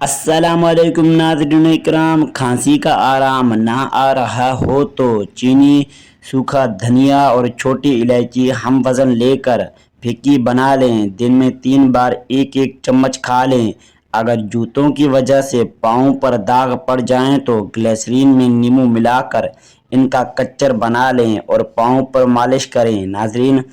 अस्सलाम वालेकुम नाज़रीन इकराम। खांसी का आराम ना आ रहा हो तो चीनी, सूखा धनिया और छोटी इलायची हम वज़न लेकर फिक्की बना लें। दिन में 3 बार एक एक चम्मच खा लें। अगर जूतों की वजह से पाँव पर दाग पड़ जाएं तो ग्लिसरीन में नींबू मिलाकर इनका कच्चर बना लें और पाँव पर मालिश करें। नाजरीन,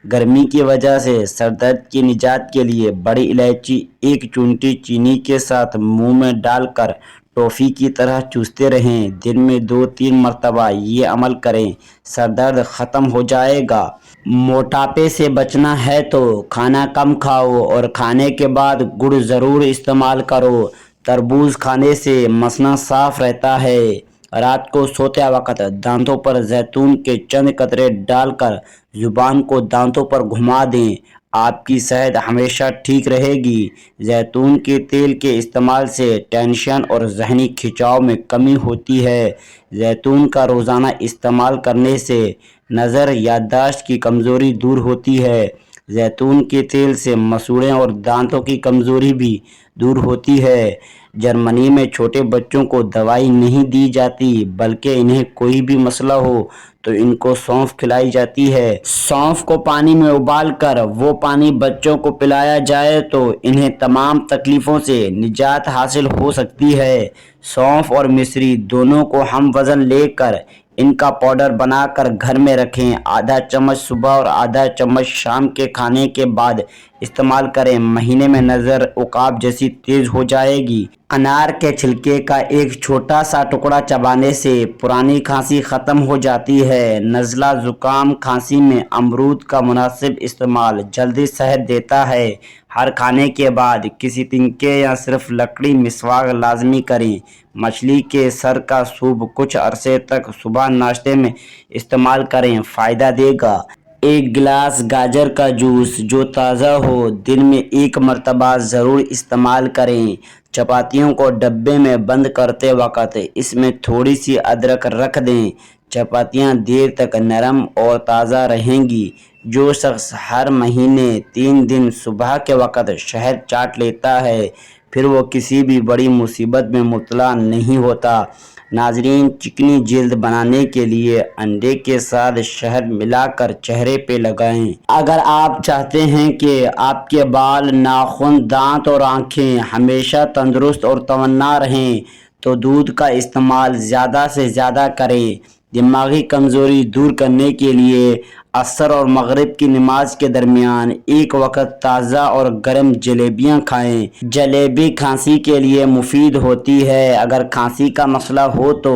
गर्मी की वजह से सर दर्द की निजात के लिए बड़ी इलायची एक चुटकी चीनी के साथ मुंह में डालकर टॉफ़ी की तरह चूसते रहें। दिन में 2-3 मरतबा ये अमल करें, सर दर्द ख़त्म हो जाएगा। मोटापे से बचना है तो खाना कम खाओ और खाने के बाद गुड़ ज़रूर इस्तेमाल करो। तरबूज खाने से मसना साफ रहता है। रात को सोते वक्त दांतों पर जैतून के चंद कतरे डालकर जुबान को दांतों पर घुमा दें। आपकी सेहत हमेशा ठीक रहेगी। जैतून के तेल के इस्तेमाल से टेंशन और जहनी खिंचाव में कमी होती है। जैतून का रोज़ाना इस्तेमाल करने से नज़र, याददाश्त की कमज़ोरी दूर होती है। जैतून के तेल से मसूड़े और दांतों की कमज़ोरी भी दूर होती है। जर्मनी में छोटे बच्चों को दवाई नहीं दी जाती, बल्कि इन्हें कोई भी मसला हो तो इनको सौंफ खिलाई जाती है। सौंफ को पानी में उबाल कर वो पानी बच्चों को पिलाया जाए तो इन्हें तमाम तकलीफ़ों से निजात हासिल हो सकती है। सौंफ और मिश्री दोनों को हम वज़न लेकर इनका पाउडर बनाकर घर में रखें। आधा चम्मच सुबह और आधा चम्मच शाम के खाने के बाद इस्तेमाल करें। महीने में नज़र उकाब जैसी तेज़ हो जाएगी। अनार के छिलके का एक छोटा सा टुकड़ा चबाने से पुरानी खांसी ख़त्म हो जाती है। नज़ला, ज़ुकाम, खांसी में अमरूद का मुनासिब इस्तेमाल जल्दी सेहत देता है। हर खाने के बाद किसी तिनके या सिर्फ लकड़ी मिसवाक लाजमी करें। मछली के सर का सूप कुछ अरसे तक सुबह नाश्ते में इस्तेमाल करें, फ़ायदा देगा। एक गिलास गाजर का जूस जो ताज़ा हो दिन में एक मरतबा ज़रूर इस्तेमाल करें। चपातियों को डब्बे में बंद करते वक्त इसमें थोड़ी सी अदरक रख दें। चपातियाँ देर तक नरम और ताज़ा रहेंगी। जो शख्स हर महीने 3 दिन सुबह के वक्त शहद चाट लेता है, फिर वो किसी भी बड़ी मुसीबत में मुब्तला नहीं होता। नाजरीन, चिकनी जिल्द बनाने के लिए अंडे के साथ शहद मिलाकर चेहरे पे लगाएं। अगर आप चाहते हैं कि आपके बाल, नाखून, दांत और आँखें हमेशा तंदुरुस्त और तवन्ना रहें तो दूध का इस्तेमाल ज़्यादा से ज़्यादा करें। दिमागी कमज़ोरी दूर करने के लिए असर और मगरिब की नमाज के दरमियान एक वक्त ताज़ा और गर्म जलेबियाँ खाएं। जलेबी खांसी के लिए मुफीद होती है। अगर खांसी का मसला हो तो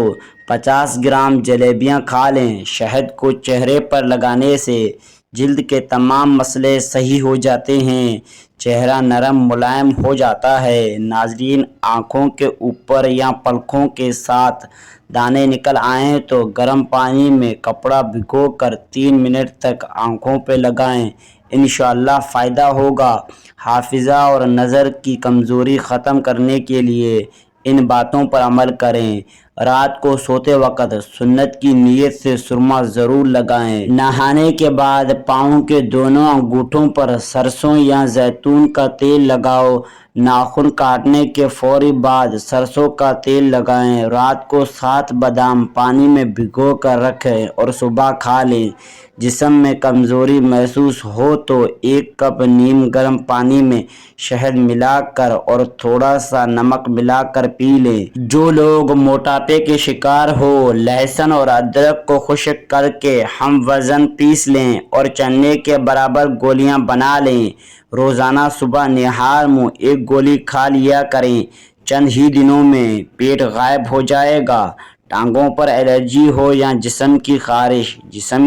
50 ग्राम जलेबियाँ खा लें। शहद को चेहरे पर लगाने से जिल्द के तमाम मसले सही हो जाते हैं। चेहरा नरम मुलायम हो जाता है। नाजरीन, आँखों के ऊपर या पलकों के साथ दाने निकल आएँ तो गर्म पानी में कपड़ा भिगोकर 3 मिनट तक आँखों पे लगाएं। इंशाअल्लाह फ़ायदा होगा। हाफिज़ा और नज़र की कमज़ोरी ख़त्म करने के लिए इन बातों पर अमल करें। रात को सोते वक्त सुन्नत की नीयत से सुरमा ज़रूर लगाएं। नहाने के बाद पाँव के दोनों अंगूठों पर सरसों या जैतून का तेल लगाओ। नाखून काटने के फौरी बाद सरसों का तेल लगाएं। रात को 7 बादाम पानी में भिगो कर रखें और सुबह खा लें। जिस्म में कमज़ोरी महसूस हो तो 1 कप नीम गर्म पानी में शहद मिलाकर और थोड़ा सा नमक मिलाकर पी लें। जो लोग मोटापे के शिकार हो, लहसुन और अदरक को खुश्क करके हम वज़न पीस लें और चने के बराबर गोलियां बना लें। रोज़ाना सुबह निहार मुँह 1 गोली खा लिया करें। चंद ही दिनों में पेट गायब हो जाएगा। टांगों पर एलर्जी हो या जिस्म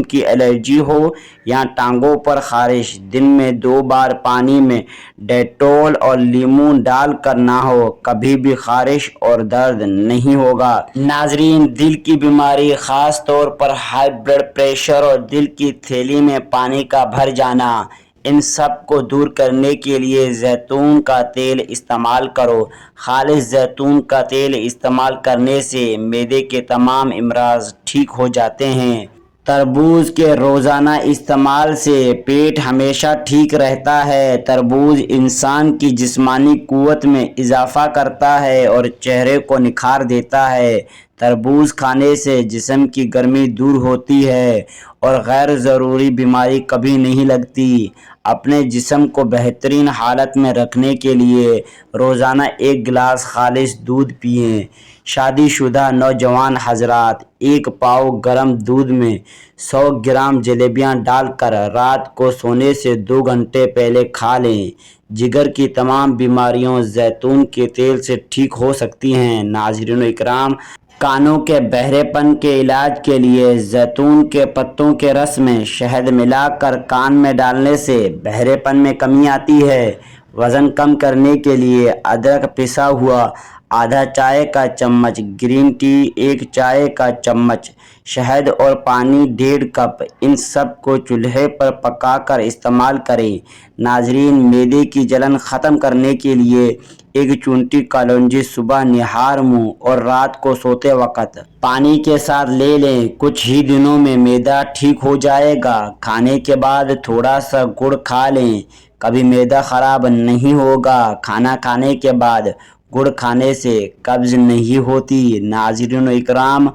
की एलर्जी हो या टांगों पर खारिश, दिन में 2 बार पानी में डेटॉल और लीमू डाल कर नहाओ, कभी भी खारिश और दर्द नहीं होगा। नाजरीन, दिल की बीमारी, ख़ास तौर पर हाई ब्लड प्रेशर और दिल की थैली में पानी का भर जाना, इन सब को दूर करने के लिए जैतून का तेल इस्तेमाल करो। खालिस जैतून का तेल इस्तेमाल करने से मैदे के तमाम अमराज ठीक हो जाते हैं। تربوز کے روزانہ استعمال سے پیٹ ہمیشہ ٹھیک رہتا ہے۔ تربوز انسان کی جسمانی قوت میں اضافہ کرتا ہے اور چہرے کو نکھار دیتا ہے۔ تربوز کھانے سے جسم کی گرمی دور ہوتی ہے اور غیر ضروری بیماری کبھی نہیں لگتی۔ اپنے جسم کو بہترین حالت میں رکھنے کے لیے روزانہ 1 گلاس خالص دودھ پئیں۔ شادی شدہ نوجوان حضرات 1 پاؤ گرم دودھ میں 100 گرام جلیبیاں ڈال کر رات کو سونے سے 2 گھنٹے پہلے کھا لیں۔ جگر کی تمام بیماریوں زیتون کے تیل سے ٹھیک ہو سکتی ہیں۔ ناظرین اکرام، کانوں کے بہرے پن کے علاج کے لیے زیتون کے پتوں کے رس میں شہد ملا کر کان میں ڈالنے سے بہرے پن میں کمی آتی ہے۔ وزن کم کرنے کے لیے ادرک پسا ہوا آدھا چائے کا چمچ، گرین ٹی 1 چائے کا چمچ، شہد اور پانی 1.5 کپ، ان سب کو چولہے پر پکا کر استعمال کریں۔ ناظرین، معدے کی جلن ختم کرنے کے لیے 1 چونٹی کلونجی صبح نہار منہ اور رات کو سوتے وقت پانی کے ساتھ لے لیں۔ کچھ ہی دنوں میں معدہ ٹھیک ہو جائے گا۔ کھانے کے بعد تھوڑا سا گڑ کھا لیں، کبھی معدہ خراب نہیں ہوگا۔ کھانا کھانے کے بعد گڑ کھانے سے قبض نہیں ہوتی۔ ناظرین اکرام،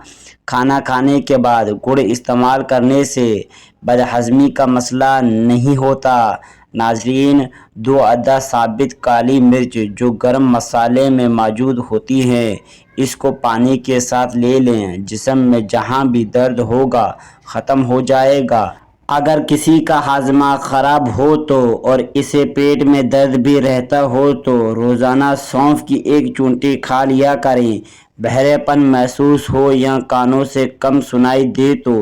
کھانا کھانے کے بعد گڑ استعمال کرنے سے بدہضمی کا مسئلہ نہیں ہوتا۔ ناظرین، 2 عدد ثابت کالی مرچ جو گرم مسالے میں موجود ہوتی ہیں، اس کو پانی کے ساتھ لے لیں۔ جسم میں جہاں بھی درد ہوگا ختم ہو جائے گا۔ اگر کسی کا ہاضمہ خراب ہو تو اور اسے پیٹ میں درد بھی رہتا ہو تو روزانہ سونف کی 1 چونٹی کھا لیا کریں۔ بہرے پن محسوس ہو یا کانوں سے کم سنائی دے تو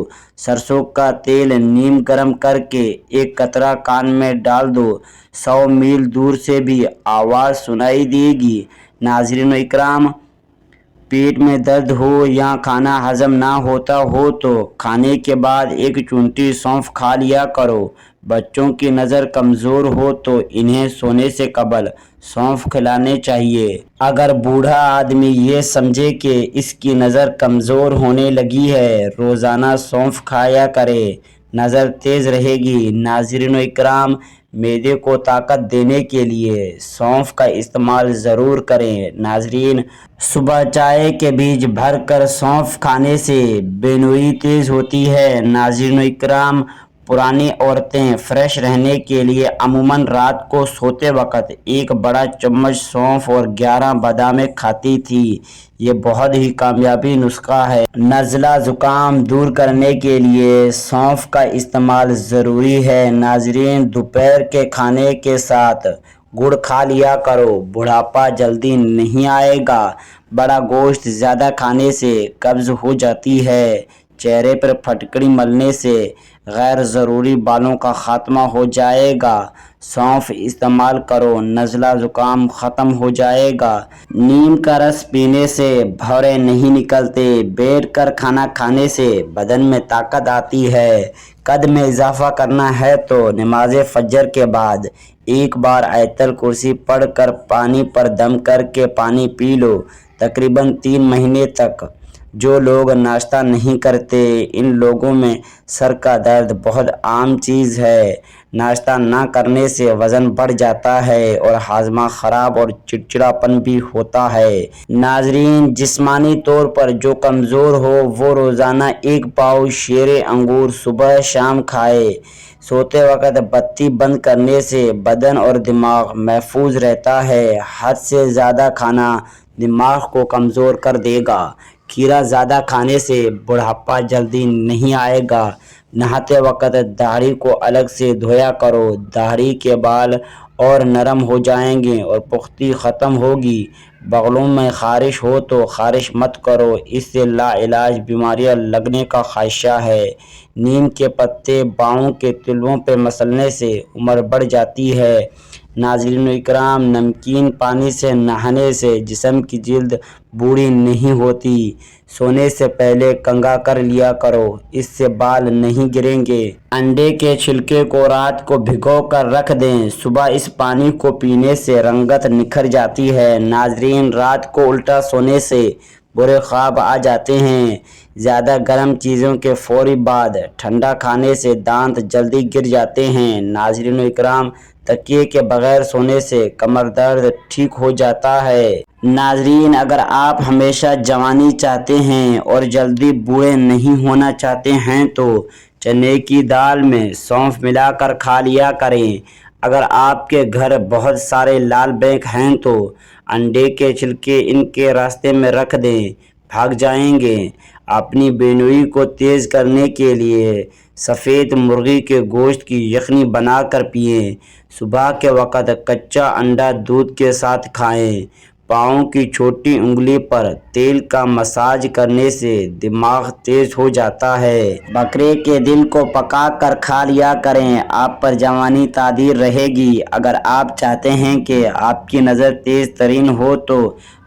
سرسوں کا تیل نیم گرم کر کے 1 قطرہ کان میں ڈال دو، 100 میل دور سے بھی آواز سنائی دے گی۔ ناظرین اکرام، پیٹ میں درد ہو یا کھانا ہضم نہ ہوتا ہو تو کھانے کے بعد 1 چونٹی سونف کھا لیا کرو۔ بچوں کی نظر کمزور ہو تو انہیں سونے سے قبل سونف کھلانے چاہیے۔ اگر بوڑھا آدمی یہ سمجھے کہ اس کی نظر کمزور ہونے لگی ہے، روزانہ سونف کھایا کرے، نظر تیز رہے گی۔ ناظرین اکرام، معدے کو طاقت دینے کے لیے سونف کا استعمال ضرور کریں۔ ناظرین، صبح چائے کے بیج بھر کر سونف کھانے سے بینوئی تیز ہوتی ہے۔ ناظرین اکرام، پرانی عورتیں فریش رہنے کے لیے عموماً رات کو سوتے وقت 1 بڑا چمچ سونف اور 11 بادامیں کھاتی تھیں۔ یہ بہت ہی کامیابی نسخہ ہے۔ نزلہ زکام دور کرنے کے لیے سونف کا استعمال ضروری ہے۔ ناظرین، دوپہر کے کھانے کے ساتھ گڑ کھا لیا کرو، بڑھاپا جلدی نہیں آئے گا۔ بڑا گوشت زیادہ کھانے سے قبض ہو جاتی ہے۔ چہرے پر پھٹکڑی ملنے سے غیر ضروری بالوں کا خاتمہ ہو جائے گا۔ سونف استعمال کرو، نزلہ زکام ختم ہو جائے گا۔ نیم کا رس پینے سے بھورے نہیں نکلتے۔ بیٹھ کر کھانا کھانے سے بدن میں طاقت آتی ہے۔ قد میں اضافہ کرنا ہے تو نماز فجر کے بعد 1 بار آیت الکرسی پڑھ کر پانی پر دم کر کے پانی پی لو، تقریباً 3 مہینے تک۔ جو لوگ ناشتہ نہیں کرتے، ان لوگوں میں سر کا درد بہت عام چیز ہے۔ ناشتہ نہ کرنے سے وزن بڑھ جاتا ہے اور ہاضمہ خراب اور چڑچڑاپن بھی ہوتا ہے۔ ناظرین، جسمانی طور پر جو کمزور ہو وہ روزانہ 1 پاؤ شیر انگور صبح شام کھائے۔ سوتے وقت بتی بند کرنے سے بدن اور دماغ محفوظ رہتا ہے۔ حد سے زیادہ کھانا دماغ کو کمزور کر دے گا۔ کھیرا زیادہ کھانے سے بڑھاپا جلدی نہیں آئے گا۔ نہاتے وقت داڑھی کو الگ سے دھویا کرو، داڑھی کے بال اور نرم ہو جائیں گے اور پختی ختم ہوگی۔ بغلوں میں خارش ہو تو خارش مت کرو، اس سے لاعلاج بیماریاں لگنے کا خدشہ ہے۔ نیم کے پتے باؤں کے تلووں پہ مسلنے سے عمر بڑھ جاتی ہے۔ ناظرین اکرام، نمکین پانی سے نہانے سے جسم کی جلد بوڑھی نہیں ہوتی۔ سونے سے پہلے کنگھا کر لیا کرو، اس سے بال نہیں گریں گے۔ انڈے کے چھلکے کو رات کو بھگو کر رکھ دیں، صبح اس پانی کو پینے سے رنگت نکھر جاتی ہے۔ ناظرین، رات کو الٹا سونے سے برے خواب آ جاتے ہیں۔ زیادہ گرم چیزوں کے فوری بعد ٹھنڈا کھانے سے دانت جلدی گر جاتے ہیں۔ ناظرین اکرام، تکیے کے بغیر سونے سے کمر درد ٹھیک ہو جاتا ہے۔ ناظرین، اگر آپ ہمیشہ جوانی چاہتے ہیں اور جلدی بوڑھے نہیں ہونا چاہتے ہیں تو چنے کی دال میں سونف ملا کر کھا لیا کریں۔ اگر آپ کے گھر بہت سارے لال بینک ہیں تو انڈے کے چھلکے ان کے راستے میں رکھ دیں، بھاگ جائیں گے۔ اپنی بینوئی کو تیز کرنے کے لیے سفید مرغی کے گوشت کی یخنی بنا کر پئیں۔ صبح کے وقت کچا انڈا دودھ کے ساتھ کھائیں۔ پاؤں کی چھوٹی انگلی پر تیل کا مساج کرنے سے دماغ تیز ہو جاتا ہے۔ بکرے کے دل کو پکا کر کھا لیا کریں، آپ پر جوانی تعدیر رہے گی۔ اگر آپ چاہتے ہیں کہ آپ کی نظر تیز ترین ہو تو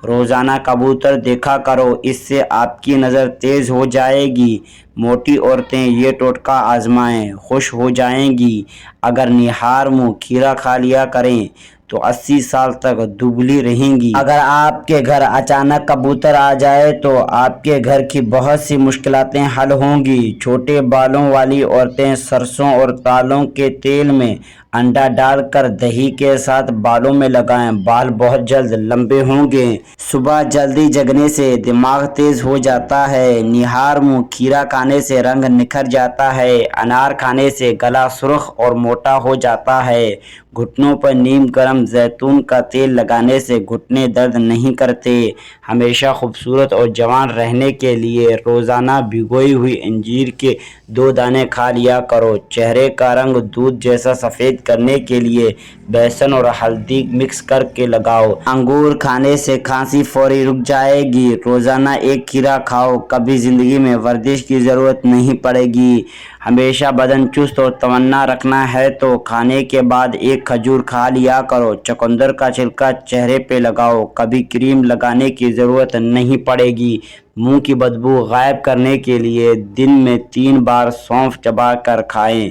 روزانہ کبوتر دیکھا کرو، اس سے آپ کی نظر تیز ہو جائے گی۔ موٹی عورتیں یہ ٹوٹکا آزمائیں، خوش ہو جائیں گی۔ اگر نہار منہ کھیرا کھا لیا کریں تو 80 سال تک دبلی رہیں گی۔ اگر آپ کے گھر اچانک کبوتر آ جائے تو آپ کے گھر کی بہت سی مشکلاتیں حل ہوں گی۔ چھوٹے بالوں والی عورتیں سرسوں اور تالوں کے تیل میں انڈا ڈال کر دہی کے ساتھ بالوں میں لگائیں، بال بہت جلد لمبے ہوں گے۔ صبح جلدی جگنے سے دماغ تیز ہو جاتا ہے۔ نہار منہ کھیرا کھانے سے رنگ نکھر جاتا ہے۔ انار کھانے سے گلا سرخ اور موٹا ہو جاتا ہے۔ گھٹنوں پر نیم گرم زیتون کا تیل لگانے سے گھٹنے درد نہیں کرتے۔ ہمیشہ خوبصورت اور جوان رہنے کے لیے روزانہ بھگوئی ہوئی انجیر کے 2 دانے کھا لیا کرو۔ چہرے کا رنگ دودھ جیسا سفید کرنے کے لیے بیسن اور ہلدی مکس کر کے لگاؤ۔ انگور کھانے سے کھانسی فوری رک جائے گی۔ روزانہ 1 کھیرا کھاؤ، کبھی زندگی میں ورزش کی ضرورت نہیں پڑے گی۔ ہمیشہ بدن چست اور توانا رکھنا ہے تو کھانے کے بعد 1 کھجور کھا لیا کرو۔ چقندر کا چھلکا چہرے پہ لگاؤ، کبھی کریم لگانے کی ضرورت نہیں پڑے گی۔ منہ کی بدبو غائب کرنے کے لیے دن میں 3 بار سونف چبا کر کھائیں۔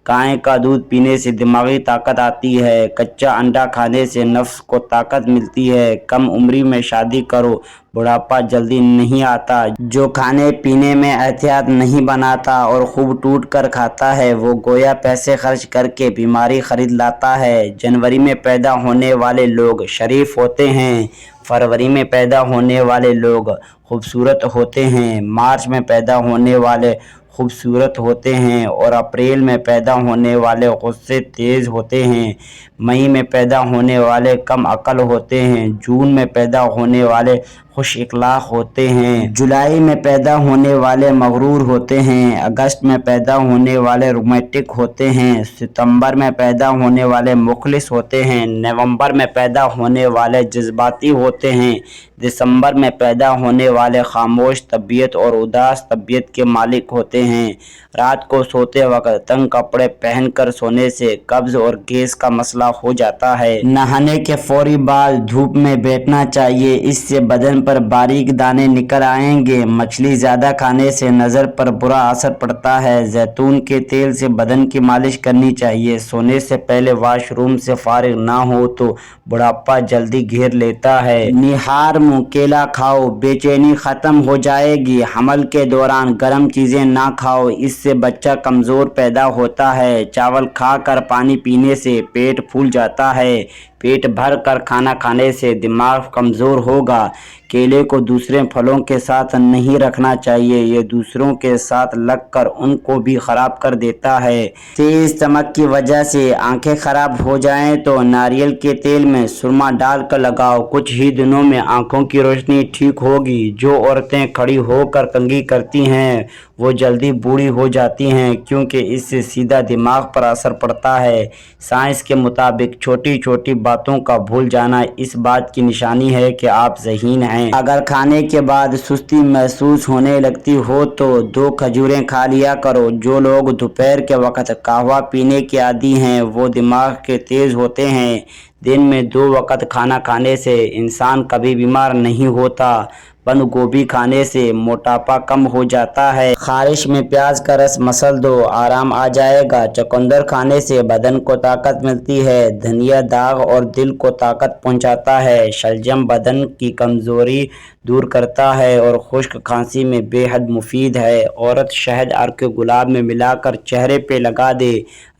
گائے کا دودھ پینے سے دماغی طاقت آتی ہے۔ کچا انڈا کھانے سے نفس کو طاقت ملتی ہے۔ کم عمری میں شادی کرو، بڑھاپا جلدی نہیں آتا۔ جو کھانے پینے میں احتیاط نہیں بناتا اور خوب ٹوٹ کر کھاتا ہے وہ گویا پیسے خرچ کر کے بیماری خرید لاتا ہے۔ جنوری میں پیدا ہونے والے لوگ شریف ہوتے ہیں۔ فروری میں پیدا ہونے والے لوگ خوبصورت ہوتے ہیں۔ مارچ میں پیدا ہونے والے خوبصورت ہوتے ہیں اور اپریل میں پیدا ہونے والے غصے تیز ہوتے ہیں۔ مئی میں پیدا ہونے والے کم عقل ہوتے ہیں۔ جون میں پیدا ہونے والے خوش اخلاق ہوتے ہیں۔ جولائی میں پیدا ہونے والے مغرور ہوتے ہیں۔ اگست میں پیدا ہونے والے رومانٹک ہوتے ہیں۔ ستمبر میں پیدا ہونے والے مخلص ہوتے ہیں۔ نومبر میں پیدا ہونے والے جذباتی ہوتے ہیں۔ دسمبر میں پیدا ہونے والے خاموش طبیعت اور اداس طبیعت کے مالک ہوتے ہیں۔ رات کو سوتے وقت تنگ کپڑے پہن کر سونے سے قبض اور گیس کا مسئلہ ہو جاتا ہے۔ نہانے کے فوری بعد دھوپ میں بیٹھنا چاہیے، اس سے بدن پر باریک دانے نکل آئیں گے۔ مچھلی زیادہ کھانے سے نظر پر برا اثر پڑتا ہے۔ زیتون کے تیل سے بدن کی مالش کرنی چاہیے۔ سونے سے پہلے واش روم سے فارغ نہ ہو تو بڑھاپا جلدی گھیر لیتا ہے۔ نہار منہ کیلا کھاؤ، بے چینی ختم ہو جائے گی۔ حمل کے دوران گرم چیزیں نہ کھاؤ، اس سے بچہ کمزور پیدا ہوتا ہے۔ چاول کھا کر پانی پینے سے پیٹ پھول جاتا ہے۔ پیٹ بھر کر کھانا کھانے سے دماغ کمزور ہوگا۔ کیلے کو دوسرے پھلوں کے ساتھ نہیں رکھنا چاہیے، یہ دوسروں کے ساتھ لگ کر ان کو بھی خراب کر دیتا ہے۔ تیز چمک کی وجہ سے آنکھیں خراب ہو جائیں تو ناریل کے تیل میں سرما ڈال کر لگاؤ، کچھ ہی دنوں میں آنکھوں کی روشنی ٹھیک ہوگی۔ جو عورتیں کھڑی ہو کر کنگھی کرتی ہیں وہ جلدی بوڑھی ہو جاتی ہیں کیونکہ اس سے سیدھا دماغ پر اثر پڑتا ہے۔ سائنس کے مطابق چھوٹی چھوٹی باتوں کا بھول جانا اس بات کی نشانی ہے کہ آپ ذہین ہیں۔ اگر کھانے کے بعد سستی محسوس ہونے لگتی ہو تو 2 کھجوریں کھا لیا کرو۔ جو لوگ دوپہر کے وقت قہوہ پینے کے عادی ہیں وہ دماغ کے تیز ہوتے ہیں۔ दिन में 2 वक्त खाना खाने से इंसान कभी बीमार नहीं होता। बंद गोभी खाने से मोटापा कम हो जाता है। खारिश में प्याज का रस मसल दो, आराम आ जाएगा। चुकंदर खाने से बदन को ताकत मिलती है। धनिया दाग और दिल को ताकत पहुंचाता है। शलजम बदन की कमजोरी दूर करता है और खुश्क खांसी में बेहद मुफीद है। औरत शहद अर्क गुलाब में मिलाकर चेहरे पे लगा दे,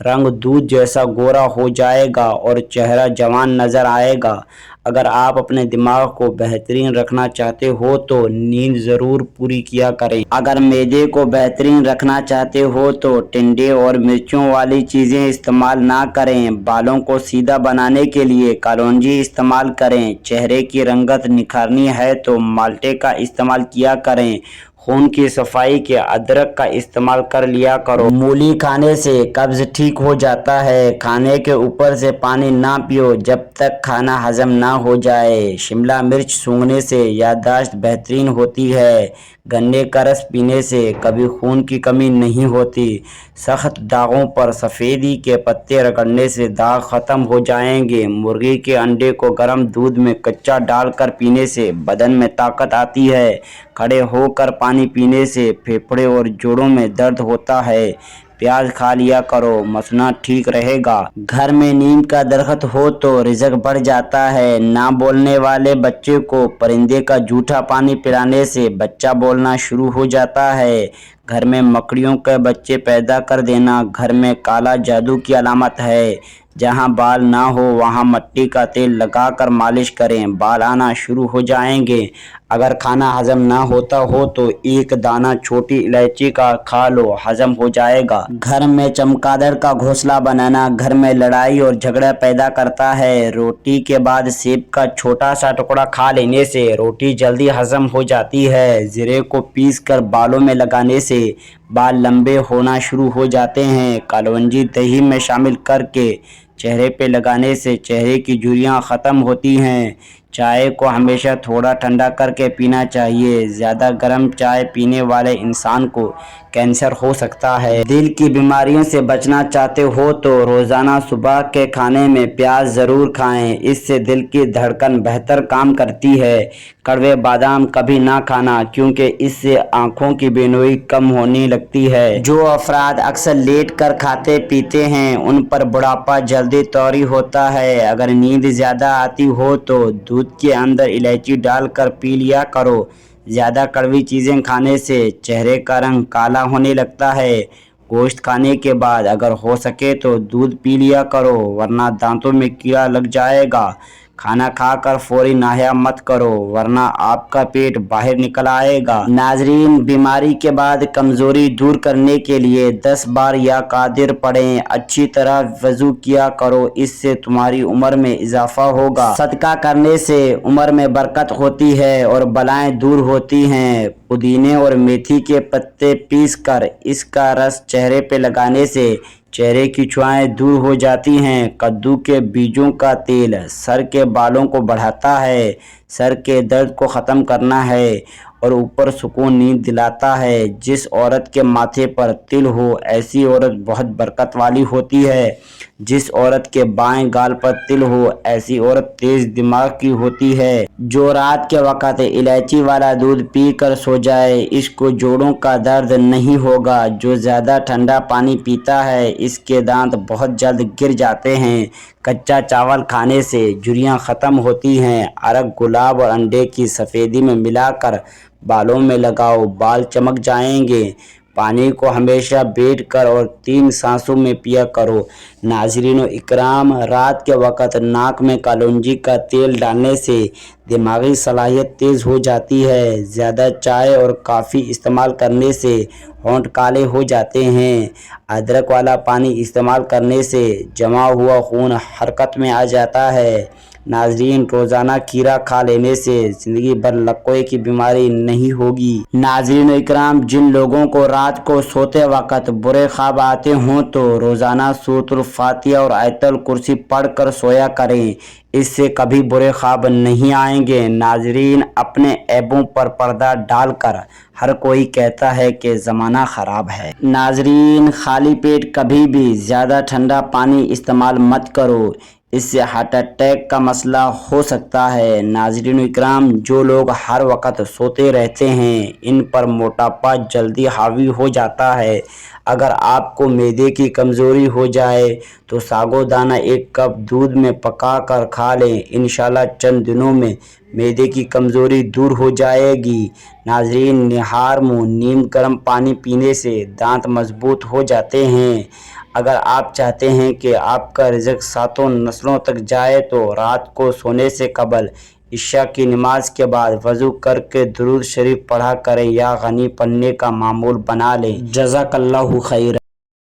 रंग दूध जैसा गोरा हो जाएगा और चेहरा जवान नजर आएगा। अगर आप अपने दिमाग को बेहतरीन रखना चाहते हो तो नींद ज़रूर पूरी किया करें। अगर मैदे को बेहतरीन रखना चाहते हो तो टिंडे और मिर्चों वाली चीज़ें इस्तेमाल ना करें। बालों को सीधा बनाने के लिए कलौंजी इस्तेमाल करें। चेहरे की रंगत निखारनी है तो माल्टे का इस्तेमाल किया करें। खून की सफाई के अदरक का इस्तेमाल कर लिया करो। मूली खाने से कब्ज ठीक हो जाता है। खाने के ऊपर से पानी ना पियो जब तक खाना हजम ना हो जाए। शिमला मिर्च सूंघने से याददाश्त बेहतरीन होती है। गन्ने का रस पीने से कभी खून की कमी नहीं होती। सख्त दागों पर सफ़ेदी के पत्ते रगड़ने से दाग ख़त्म हो जाएंगे। मुर्गी के अंडे को गर्म दूध में कच्चा डालकर पीने से बदन में ताकत आती है। खड़े होकर पानी पीने से फेफड़े और जोड़ों में दर्द होता है। प्याज खा लिया करो, मसना ठीक रहेगा। घर में नीम का दरख्त हो तो रिज़्क बढ़ जाता है। ना बोलने वाले बच्चे को परिंदे का जूठा पानी पिलाने से बच्चा बोलना शुरू हो जाता है। घर में मकड़ियों के बच्चे पैदा कर देना घर में काला जादू की अलामत है। जहां बाल ना हो वहां मिट्टी का तेल लगाकर मालिश करें, बाल आना शुरू हो जाएंगे। अगर खाना हजम ना होता हो तो एक दाना छोटी इलायची का खा लो, हजम हो जाएगा। घर में चमगादड़ का घोंसला बनाना घर में लड़ाई और झगड़ा पैदा करता है। रोटी के बाद सेब का छोटा सा टुकड़ा खा लेने से रोटी जल्दी हजम हो जाती है। जीरे को पीस कर बालों में लगाने से बाल लंबे होना शुरू हो जाते हैं। कलौंजी दही में शामिल करके चेहरे पे लगाने से चेहरे की झुर्रियाँ ख़त्म होती हैं। चाय को हमेशा थोड़ा ठंडा करके पीना चाहिए। ज़्यादा गर्म चाय पीने वाले इंसान को कैंसर हो सकता है। दिल की बीमारियों से बचना चाहते हो तो रोज़ाना सुबह के खाने में प्याज ज़रूर खाएं, इससे दिल की धड़कन बेहतर काम करती है। कड़वे बादाम कभी ना खाना क्योंकि इससे आँखों की बेनोई कम होने लगती है। जो अफराद अक्सर लेट कर खाते पीते हैं उन पर बुढ़ापा जल्दी तौरी होता है। अगर नींद ज़्यादा आती हो तो दूध के अंदर इलायची डालकर पी लिया करो। ज़्यादा कड़वी चीज़ें खाने से चेहरे का रंग काला होने लगता है। गोश्त खाने के बाद अगर हो सके तो दूध पी लिया करो वरना दांतों में कीड़ा लग जाएगा। खाना खाकर फौरी नाहिया मत करो वरना आपका पेट बाहर निकल आएगा। नाजरीन, बीमारी के बाद कमज़ोरी दूर करने के लिए 10 बार या कादिर पढ़ें। अच्छी तरह वज़ू किया करो, इससे तुम्हारी उम्र में इजाफा होगा। सदका करने से उम्र में बरकत होती है और बलाएं दूर होती हैं। पुदीने और मेथी के पत्ते पीस कर इसका रस चेहरे पे लगाने से चेहरे की छुआएं दूर हो जाती हैं। कद्दू के बीजों का तेल सर के बालों को बढ़ाता है, सर के दर्द को ख़त्म करना है और ऊपर सुकून नींद दिलाता है। जिस औरत के माथे पर तिल हो ऐसी औरत बहुत बरकत वाली होती है। जिस औरत के बाएं गाल पर तिल हो ऐसी औरत तेज दिमाग की होती है। जो रात के वक़्त इलायची वाला दूध पी कर सो जाए इसको जोड़ों का दर्द नहीं होगा। जो ज़्यादा ठंडा पानी पीता है इसके दांत बहुत जल्द गिर जाते हैं। कच्चा चावल खाने से झुर्रियाँ ख़त्म होती हैं। अरक गुलाब और अंडे की सफ़ेदी में मिलाकर बालों में लगाओ, बाल चमक जाएंगे। पानी को हमेशा बैठ कर और 3 सांसों में पिया करो। नाज़रीन इकराम, रात के वक़्त नाक में कलौंजी का तेल डालने से दिमागी सलाहियत तेज़ हो जाती है। ज़्यादा चाय और कॉफ़ी इस्तेमाल करने से होंठ काले हो जाते हैं। अदरक वाला पानी इस्तेमाल करने से जमा हुआ खून हरकत में आ जाता है। नाजरीन, रोज़ाना खीरा खा लेने से ज़िंदगी भर लकवे की बीमारी नहीं होगी। नाजरीन इकराम, जिन लोगों को रात को सोते वक़्त बुरे ख्वाब आते हों तो रोज़ाना सूरतुल फातिहा और आयतुल कुर्सी पढ़ कर सोया करें, इससे कभी बुरे ख्वाब नहीं आएंगे। नाजरीन, अपने ऐबों पर पर्दा डालकर हर कोई कहता है कि ज़माना ख़राब है। नाजरीन, खाली पेट कभी भी ज़्यादा ठंडा पानी इस्तेमाल मत करो, اس سے ہارٹ اٹیک کا مسئلہ ہو سکتا ہے۔ ناظرین اکرام، جو لوگ ہر وقت سوتے رہتے ہیں ان پر موٹاپا جلدی حاوی ہو جاتا ہے۔ اگر آپ کو معدے کی کمزوری ہو جائے تو ساگودانہ 1 کپ دودھ میں پکا کر کھا لیں، انشاءاللہ چند دنوں میں معدے کی کمزوری دور ہو جائے گی۔ ناظرین، نہار منہ نیم گرم پانی پینے سے دانت مضبوط ہو جاتے ہیں۔ اگر آپ چاہتے ہیں کہ آپ کا رزق ساتوں نسلوں تک جائے تو رات کو سونے سے قبل عشاء کی نماز کے بعد وضو کر کے درود شریف پڑھا کریں یا غنی پڑھنے کا معمول بنا لیں۔ جزاک اللہ خیر۔